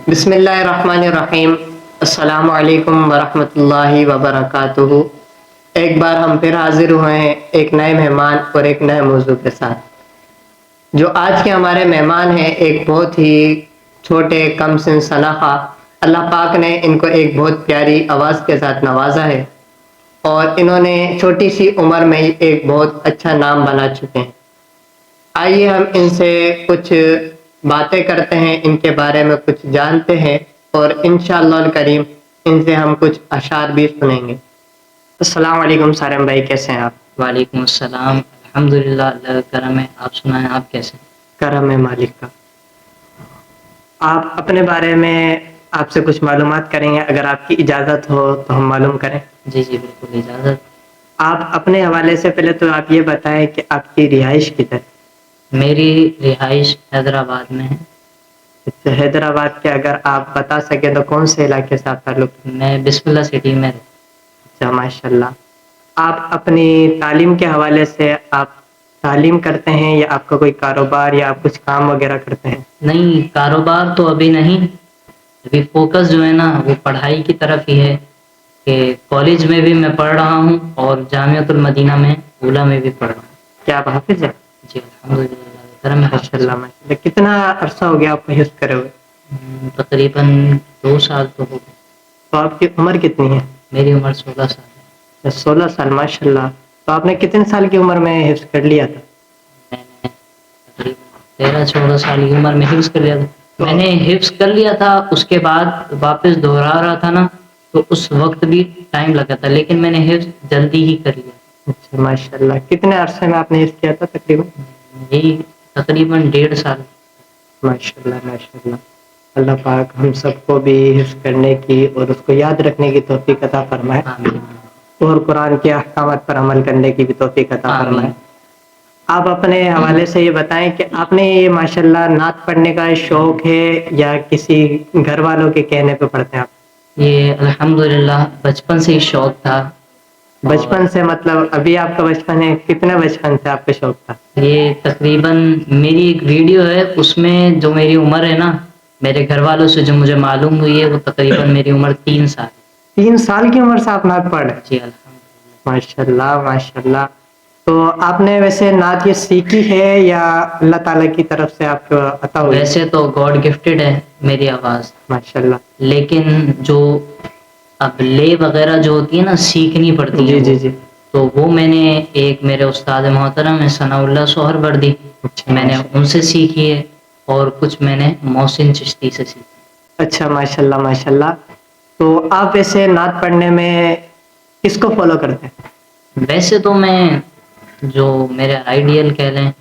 بسم اللہ الرحمن الرحیم۔ السلام علیکم ورحمۃ اللہ وبرکاتہ۔ ایک بار ہم پھر حاضر ہوئے ہیں ایک نئے مہمان اور ایک نئے موضوع کے ساتھ۔ جو آج کے ہمارے مہمان ہیں ایک بہت ہی چھوٹے کم سن سنخا، اللہ پاک نے ان کو ایک بہت پیاری آواز کے ساتھ نوازا ہے اور انہوں نے چھوٹی سی عمر میں ہی ایک بہت اچھا نام بنا چکے ہیں۔ آئیے ہم ان سے کچھ باتیں کرتے ہیں، ان کے بارے میں کچھ جانتے ہیں اور انشاءاللہ الکریم ان سے ہم کچھ اشعار بھی سنیں گے۔ السلام علیکم سارم بھائی، کیسے ہیں آپ؟ وعلیکم السلام، الحمدللہ، اللہ کا کرم ہے۔ آپ سنائیں، آپ کیسے ہیں؟ کرم ہے مالک کا۔ آپ اپنے بارے میں آپ سے کچھ معلومات کریں گے، اگر آپ کی اجازت ہو تو ہم معلوم کریں۔ جی جی بالکل، اجازت۔ آپ اپنے حوالے سے پہلے تو آپ یہ بتائیں کہ آپ کی رہائش کدھر ہے؟ میری رہائش حیدرآباد میں ہے۔ اچھا، حیدرآباد کے اگر آپ بتا سکیں تو کون سے علاقے سے آپ تعلق ہے؟ میں بسم اللہ سٹی میں رہتا اچھا، ماشاء اللہ۔ آپ اپنی تعلیم کے حوالے سے آپ تعلیم کرتے ہیں یا آپ کا کوئی کاروبار یا آپ کچھ کام وغیرہ کرتے ہیں؟ ہوں۔ نہیں، کاروبار تو ابھی نہیں، ابھی فوکس جو ہے نا وہ پڑھائی کی طرف ہی ہے کہ کالج میں بھی میں پڑھ رہا ہوں اور جامعۃ المدینہ میں اولا میں بھی پڑھ رہا ہوں۔ کیا آپ حافظ ہیں؟ جی الحمدللہ، کرم ہے۔ ماشاء اللہ ماشاء اللہ۔ کتنا عرصہ ہو گیا آپ کو حفظ کرے ہوئے؟ تقریباً 2 سال تو ہو گئے۔ تو آپ کی عمر کتنی ہے؟ میری عمر 16 سال ہے۔ 16 سال، ماشاء اللہ۔ تو آپ نے کتنے سال کی عمر میں حفظ کر لیا تھا؟ میں نے تقریباً 13-14 سال کی عمر میں حفظ کر لیا تھا۔ میں نے حفظ کر لیا تھا، اس کے بعد واپس دہرا رہا تھا نا، تو اس وقت بھی ٹائم لگا تھا، لیکن میں نے حفظ جلدی ہی کر لیا۔ اچھا ماشاء اللہ۔ کتنے عرصے میں آپ نے حفظ کیا تھا تقریباً؟ یہی تقریباً 1.5 سال۔ ماشاء اللہ ماشاء اللہ۔ اللہ پاک ہم سب کو بھی حفظ کرنے کی اور اس کو یاد رکھنے کی توفیق عطا فرمائے، آمین اور قرآن کے احکامات پر عمل کرنے کی بھی توفیق عطا فرمائے۔ آمین۔ آپ اپنے حوالے سے یہ بتائیں کہ آپ نے یہ ماشاءاللہ نعت پڑھنے کا شوق ہے یا کسی گھر والوں کے کہنے پہ پڑھتے ہیں آپ؟ یہ الحمدللہ بچپن سے ہی شوق تھا۔ بچپن سے مطلب ابھی آپ کا بچپن ہے، کتنے بچپن سے آپ کا شوق تھا؟ یہ تقریباً میری ایک ویڈیو ہے، اس میں جو میری عمر ہے نا، میرے گھر والوں سے جو مجھے معلوم ہوئی ہے، وہ تقریباً میری عمر 3 سال۔ 3 سال کی عمر سے آپ نعت پڑھ رہے ہیں؟ جی الحمدللہ۔ ماشاء اللہ ماشاء اللہ۔ تو آپ نے ویسے نعت یہ سیکھی ہے یا اللہ تعالیٰ کی طرف سے آپ کو عطا ہوئی؟ ویسے تو گاڈ گفٹڈ ہے میری آواز، ماشاء اللہ۔ لیکن جو اب لے وغیرہ جو ہوتی ہے نا، سیکھنی پڑتی ہے جی جی جی۔ تو وہ میں نے ایک میرے استاد محترم ہے ثناء اللہ سہروردی، میں نے ان سے سیکھی ہے، اور کچھ میں نے محسن چشتی سے سیکھی۔ اچھا ماشاء اللہ ماشاء اللہ۔ تو آپ ویسے نعت پڑھنے میں کس کو فالو کرتے ہیں؟ ویسے تو میں جو میرے آئیڈیل کہہ لیں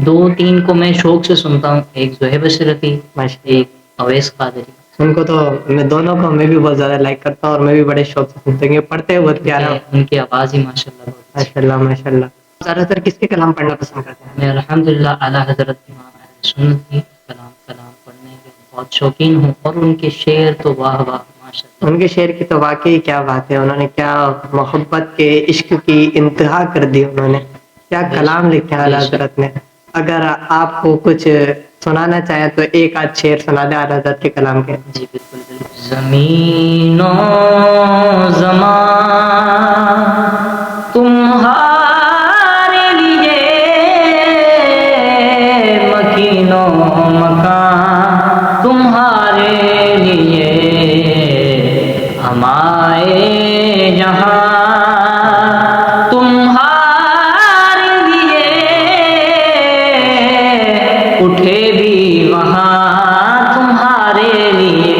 2-3 کو میں شوق سے سنتا ہوں، ایک زہیب اشرفی، ایک اویس قادری۔ ان کو تو میں دونوں کو میں بھی بہت زیادہ لائک کرتا ہوں اور میں بھی بڑے شوق سے سنتا ہوں، پڑھتے ہیں بہت پیارا۔ ان کی آواز ہی ماشاءاللہ بہت ماشاء اللہ ماشاء اللہ۔ زیادہ تر کس کے کلام پڑھنا پسند کرتے ہیں؟ میں الحمدللہ اعلیٰ حضرت امام اہل سنت کی کلام پڑھنے کے بہت شوقین ہوں، اور ان کے شعر تو واہ واہ ماشاءاللہ۔ ان کے شعر کی تو واقعی کیا بات ہے، انہوں نے کیا محبت کے عشق کی انتہا کر دی، انہوں نے کیا کلام لکھے ہیں اعلیٰ حضرت نے۔ اگر آپ کو کچھ سنانا چاہیں تو ایک آدھ شعر سنا دیں اعلیٰ حضرت کے کلام کے۔ جی بالکل بالکل۔ زمین و زمان تمہارے لیے، مکین و مکان تمہارے لیے، ہم آئے یہاں تمہارے لیے، اٹھے بھی وہاں تمہارے لیے۔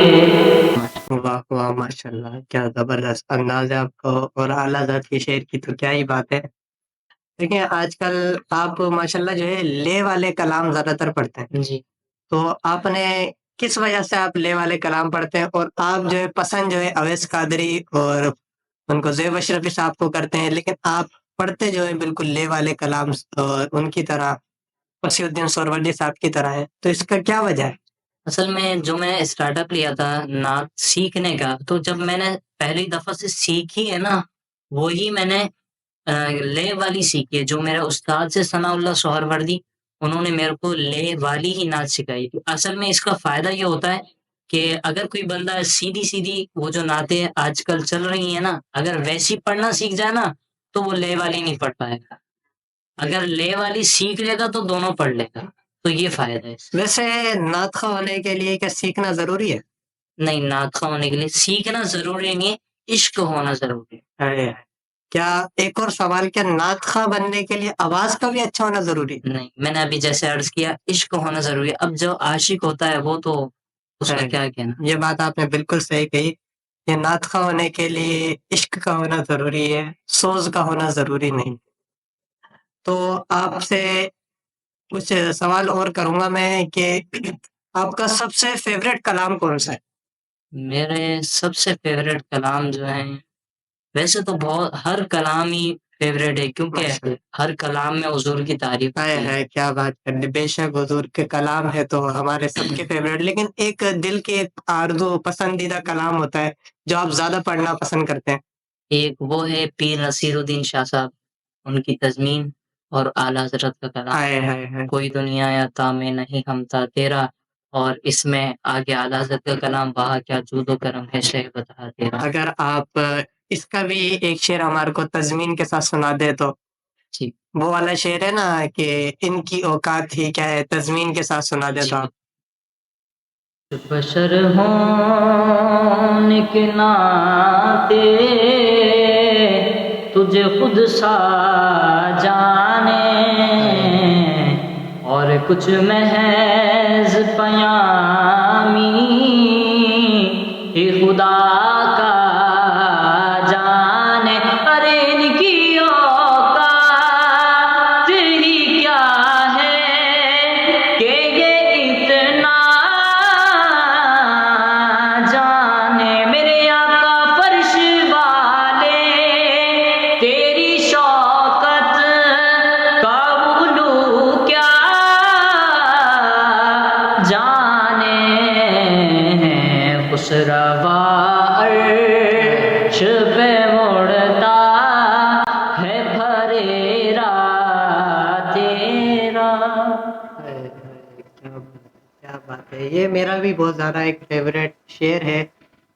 واہ واہ ماشاء اللہ، کیا زبردست انداز ہے آپ کو، اور اعلیٰ حضرت کے شعر کی تو کیا ہی بات ہے۔ دیکھیں آج کل آپ ماشاءاللہ جو ہے لے والے کلام زیادہ تر پڑھتے ہیں، جی، تو آپ نے کس وجہ سے آپ لے والے کلام پڑھتے ہیں، اور آپ جو ہے پسند جو ہے اویس قادری اور ان کو زیب اشرفی صاحب کو کرتے ہیں، لیکن آپ پڑھتے جو ہے بالکل لے والے کلام اور ان کی طرح وسیع الدین سہروردی صاحب کی طرح ہے، تو اس کا کیا وجہ ہے؟ اصل میں جو میں نے اسٹارٹ اپ لیا تھا نعت سیکھنے کا، تو جب میں نے پہلی دفعہ سے سیکھی ہے نا، وہی میں نے لے والی سیکھی ہے، جو میرے استاد سے ثناء اللہ سہروردی، انہوں نے میرے کو لے والی ہی نعت سکھائی تھی۔ اصل میں اس کا فائدہ یہ ہوتا ہے کہ اگر کوئی بندہ سیدھی سیدھی وہ جو نعتیں آج کل چل رہی ہیں نا، اگر ویسی پڑھنا سیکھ جائے نا تو وہ لے والی نہیں پڑھ پائے گا، اگر لے والی سیکھ لے گا تو دونوں پڑھ لے گا، تو یہ فائدہ ہے اس سے۔ ویسے نعت خواہ ہونے کے لیے کیا سیکھنا ضروری ہے؟ نہیں، نعت خواہ ہونے کے لیے سیکھنا ضروری نہیں ہے، عشق ہونا ضروری ہے۔ کیا ایک اور سوال، کیا نعت خواہ بننے کے لیے آواز کا بھی اچھا ہونا ضروری ہے؟ نہیں، میں نے ابھی جیسے عرض کیا عشق ہونا ضروری ہے، اب جو عاشق ہوتا ہے وہ تو اس کا کیا کہنا۔ یہ بات آپ نے بالکل صحیح کہی کہ نعت خواہ ہونے کے لیے عشق کا ہونا ضروری ہے، سوز کا ہونا ضروری نہیں۔ تو آپ سے کچھ سوال اور کروں گا میں کہ آپ کا سب سے فیوریٹ کلام کون سا ہے؟ میرے سب سے فیوریٹ کلام جو ہیں، ویسے تو بہت ہر کلام ہی فیوریٹ ہے، کیونکہ ہر کلام میں حضور کی تعریف ہوتی ہے۔ کیا بات کرنی، بے شک حضور کے کلام ہے تو ہمارے سب کے فیوریٹ، لیکن ایک دل کے ایک آرزو پسندیدہ کلام ہوتا ہے جو آپ زیادہ پڑھنا پسند کرتے ہیں۔ ایک وہ ہے پیر نصیر الدین شاہ صاحب، ان کی تضمین اور اعلیٰ حضرت کا کلام، کوئی دنیا یا تام نہیں ہم تھا تیرا، اور اس میں آگے اعلیٰ حضرت کا کلام، وہاں کیا جود و کرم ہے شہ بتا تیرا۔ اگر آپ اس کا بھی ایک شعر ہمارے کو تضمین کے ساتھ سنا دے تو؟ ٹھیک، وہ والا شعر ہے نا کہ ان کی اوقات ہی کیا ہے، تضمین کے ساتھ سنا دے تو آپ؟ بشر ہونے کے ناطے تجھے خود سا جانے، اور کچھ محض پیامی ہی خدا کا جانے، ارے ان کی اوقات ہی کیا ہے کہ یہ اتنا جانے، میرے آقا فرش والے تیری شوکت کا علو کیا جانے، خسروا عرش پہ مڑتا ہے پھریرا تیرا۔ کیا بات ہے، یہ میرا بھی بہت زیادہ ایک فیوریٹ شعر ہے،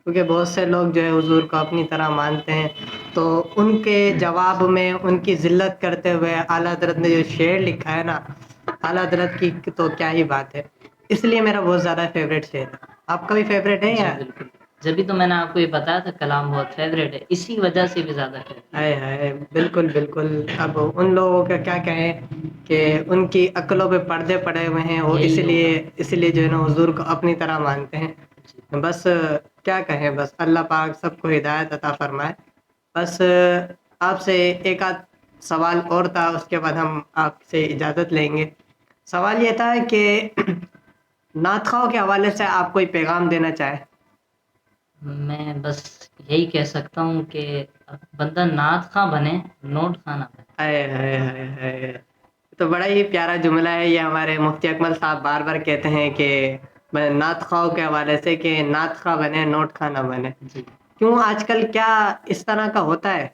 کیونکہ بہت سے لوگ جو ہے حضور کو اپنی طرح مانتے ہیں، تو ان کے جواب میں ان کی ذلت کرتے ہوئے اعلیٰ حضرت نے جو شعر لکھا ہے نا، اعلیٰ حضرت کی تو کیا ہی بات ہے، اس لیے میرا بہت زیادہ فیوریٹ شعر ہے۔ آپ کا بھی فیوریٹ ہے یا؟ بالکل، جبھی تو میں نے آپ کو یہ بتایا تھا کلام بہت فیوریٹ ہے، اسی وجہ سے بھی زیادہ فیوریٹ۔ بالکل بالکل، اب ان لوگوں کا کیا کہیں کہ ان کی عقلوں پہ پردے پڑے ہوئے ہیں، وہ اس لیے جو ہے نا حضور کو اپنی طرح مانتے ہیں۔ بس کیا کہیں، بس اللہ پاک سب کو ہدایت عطا فرمائے۔ بس آپ سے ایک آدھ سوال اور تھا، اس کے بعد ہم آپ سے اجازت لیں گے۔ سوال یہ تھا کہ نعت خواہوں کے حوالے سے آپ کوئی پیغام دینا چاہے؟ میں بس یہی کہہ سکتا ہوں کہ بندہ نعت خواہ بنے، نوٹ خواہ نہ بنے۔ تو بڑا ہی پیارا جملہ ہے یہ، ہمارے مفتی اکمل صاحب بار بار کہتے ہیں کہ میں نعت خواہوں کے حوالے سے کہ نعت خواہ بنے، نوٹ خواہ نہ بنے۔ کیوں آج کل کیا اس طرح کا ہوتا ہے؟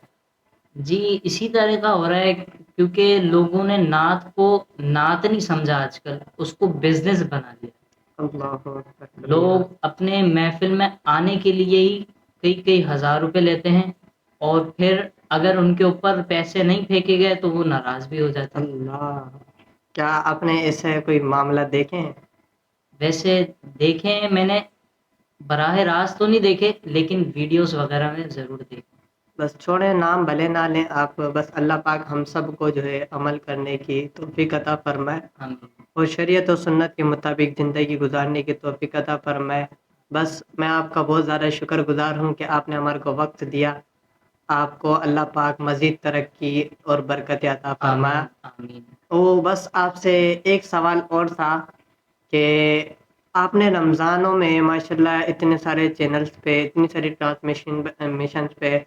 جی اسی طرح کا ہو رہا ہے، کیونکہ لوگوں نے نعت کو نعت نہیں سمجھا، آج کل اس کو بزنس بنا لیا۔ لوگ اپنے محفل میں آنے کے لیے ہی کئی ہزار روپے لیتے ہیں، اور پھر اگر ان کے اوپر پیسے نہیں پھینکے گئے تو وہ ناراض بھی ہو جاتے ہیں۔ اللہ، کیا آپ نے ایسے کوئی معاملہ دیکھے ہیں؟ ویسے دیکھے ہیں میں نے، براہ راست تو نہیں دیکھے، لیکن ویڈیوز وغیرہ میں ضرور دیکھے۔ بس چھوڑیں، نام بھلے نہ لیں آپ، بس اللہ پاک ہم سب کو جو ہے عمل کرنے کی توفیق عطا فرمائے، اور شریعت و سنت کے مطابق زندگی گزارنے کی توفیق عطا فرمائے۔ بس میں آپ کا بہت زیادہ شکر گزار ہوں کہ آپ نے ہمارے کو وقت دیا۔ آپ کو اللہ پاک مزید ترقی اور برکت عطا فرمائے۔ آمین۔ بس آپ سے ایک سوال اور تھا کہ آپ نے رمضانوں میں ماشاءاللہ اتنے سارے چینلز پہ، اتنی ساری ٹرانسمیشنز پہ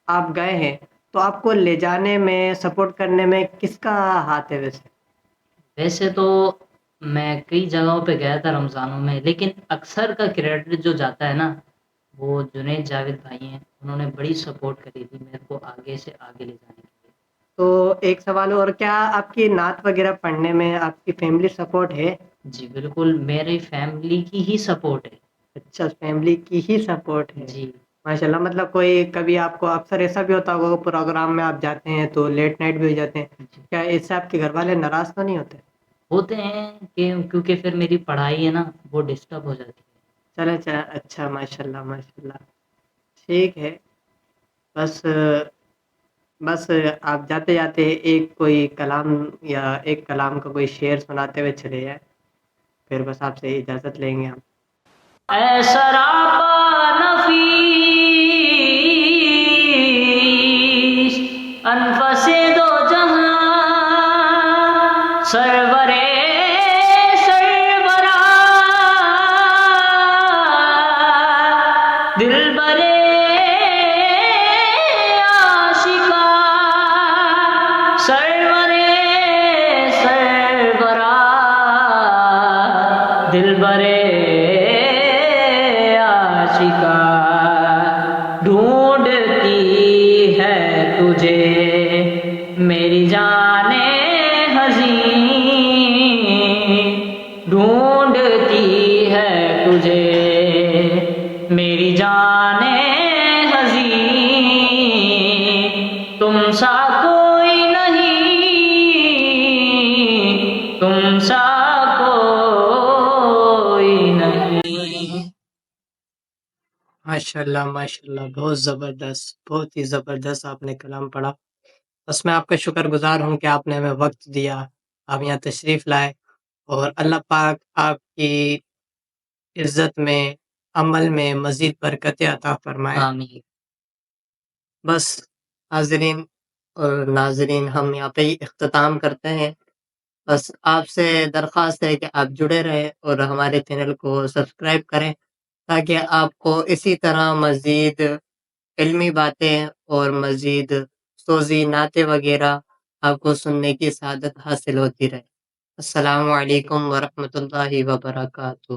آپ گئے ہیں، تو آپ کو لے جانے میں، سپورٹ کرنے میں کس کا ہاتھ ہے ویسے تو میں کئی جگہوں پہ گیا تھا رمضانوں میں، لیکن اکثر کا کریڈٹ جو جاتا ہے نا، وہ جنید جاوید بھائی ہیں، انہوں نے بڑی سپورٹ کری تھی میرے کو آگے سے آگے لے جانے کے لیے۔ تو ایک سوال اور، کیا آپ کی نعت وغیرہ پڑھنے میں آپ کی فیملی سپورٹ ہے؟ جی بالکل، میری فیملی کی ہی سپورٹ ہے۔ اچھا فیملی کی ہی سپورٹ ہے. جی ماشاء اللہ. مطلب کوئی کبھی آپ کو اکثر ایسا بھی ہوتا ہوگا پروگرام میں آپ جاتے ہیں تو لیٹ نائٹ بھی ہو جاتے ہیں, جی کیا اس سے آپ کے گھر والے ناراض تو نہیں ہوتے؟ ہوتے ہیں کہ کیونکہ پھر میری پڑھائی ہے نا وہ ڈسٹرب ہو جاتی ہے. چلے چلے اچھا ماشاء اللہ ماشاء اللہ. ٹھیک ہے. بس بس آپ جاتے جاتے ایک کوئی کلام یا ایک کلام کا کوئی شعر سناتے ہوئے چلے جائیں, پھر بس آپ سے اجازت لیں گے ہم. اے سراپا نفیس انفس دو جہاں سرورے سرورا دلبرے عاشقا سرورے سرورا دلبرے عاشقا ڈھونڈتی ہے تجھے میری جان حزین ڈھونڈتی ہے تجھے میری جان حزین تم سا کوئی نہیں تم سا کوئی نہیں. ماشاء اللہ ماشاء اللہ, بہت زبردست, بہت ہی زبردست آپ نے کلام پڑھا. بس میں آپ کا شکر گزار ہوں کہ آپ نے ہمیں وقت دیا, آپ یہاں تشریف لائے, اور اللہ پاک آپ کی عزت میں عمل میں مزید برکتیں عطا فرمائے. آمین. بس حاضرین اور ناظرین, ہم یہاں پہ ہی اختتام کرتے ہیں. بس آپ سے درخواست ہے کہ آپ جڑے رہیں اور ہمارے چینل کو سبسکرائب کریں, تاکہ آپ کو اسی طرح مزید علمی باتیں اور مزید سوزی نعتیں وغیرہ آپ کو سننے کی سعادت حاصل ہوتی رہے. السلام علیکم ورحمۃ اللہ وبرکاتہ.